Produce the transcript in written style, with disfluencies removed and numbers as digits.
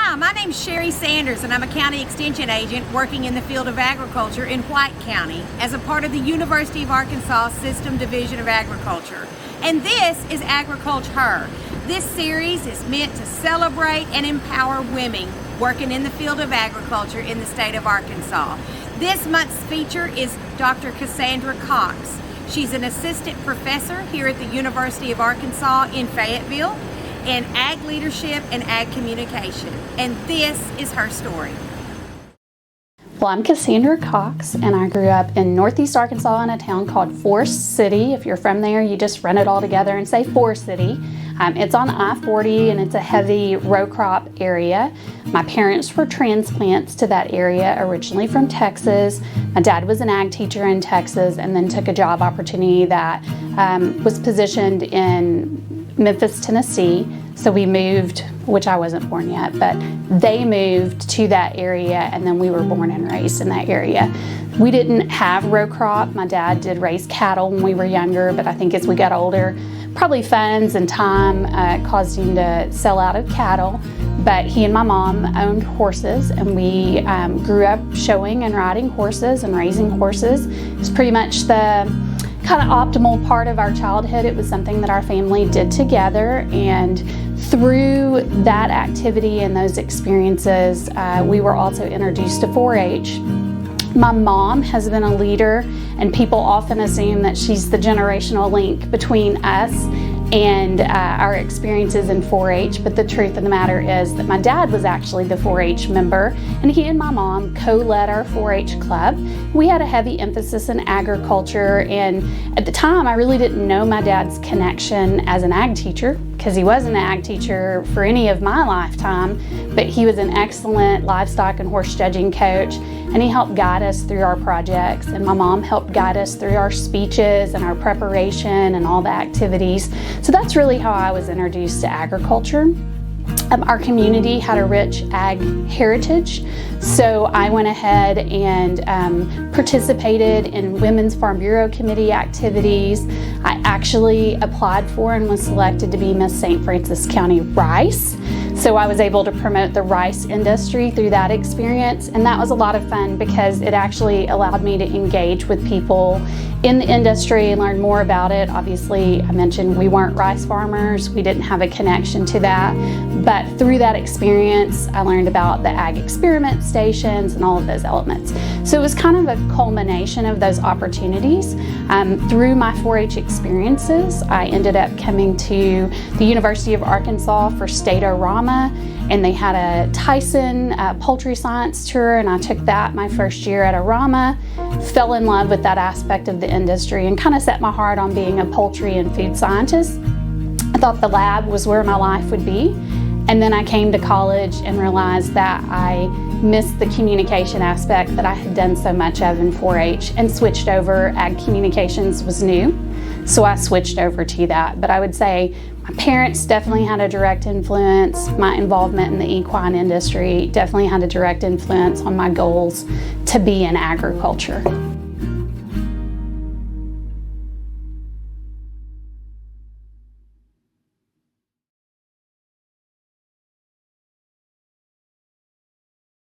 Hi, my name's Sherry Sanders, and I'm a county extension agent working in the field of agriculture in White County as a part of the University of Arkansas System Division of Agriculture. And this is Agriculture. This series is meant to celebrate and empower women working in the field of agriculture in the state of Arkansas. This month's feature is Dr. Casandra Cox. She's an assistant professor here at the University of Arkansas in Fayetteville in ag leadership and ag communication. And this is her story. Well, I'm Casandra Cox, and I grew up in Northeast Arkansas in a town called Forest City. If you're from there, you just run it all together and say Forest City. It's on I-40, and it's a heavy row crop area. My parents were transplants to that area, originally from Texas. My dad was an ag teacher in Texas and then took a job opportunity that was positioned in Memphis, Tennessee. So we moved, which I wasn't born yet, but they moved to that area, and then we were born and raised in that area. We didn't have row crop. My dad did raise cattle when we were younger, but I think as we got older, probably funds and time caused him to sell out of cattle. But he and my mom owned horses, and we grew up showing and riding horses and raising horses. It was pretty much the kind of optimal part of our childhood. It was something that our family did together, and through that activity and those experiences, we were also introduced to 4-H. My mom has been a leader, and people often assume that she's the generational link between us and our experiences in 4-H, but the truth of the matter is that my dad was actually the 4-H member, and he and my mom co-led our 4-H club. We had a heavy emphasis in agriculture, and at the time I really didn't know my dad's connection as an ag teacher, because he wasn't an ag teacher for any of my lifetime, but he was an excellent livestock and horse judging coach, and he helped guide us through our projects, and my mom helped guide us through our speeches and our preparation and all the activities. So that's really how I was introduced to agriculture. Our community had a rich ag heritage, so I went ahead and participated in Women's Farm Bureau Committee activities. I actually applied for and was selected to be Miss St. Francis County Rice. So I was able to promote the rice industry through that experience, and that was a lot of fun because it actually allowed me to engage with people in the industry and learn more about it. Obviously, I mentioned we weren't rice farmers, we didn't have a connection to that, but through that experience, I learned about the ag experiment stations and all of those elements. So it was kind of a culmination of those opportunities. Through my 4-H experiences, I ended up coming to the University of Arkansas for State-O-Rama, and they had a Tyson poultry science tour, and I took that my first year at Arama, fell in love with that aspect of the industry, and kind of set my heart on being a poultry and food scientist. I thought the lab was where my life would be, and then I came to college and realized that I missed the communication aspect that I had done so much of in 4-H, and switched over. Ag communications was new, so I switched over to that. But I would say my parents definitely had a direct influence. My involvement in the equine industry definitely had a direct influence on my goals to be in agriculture.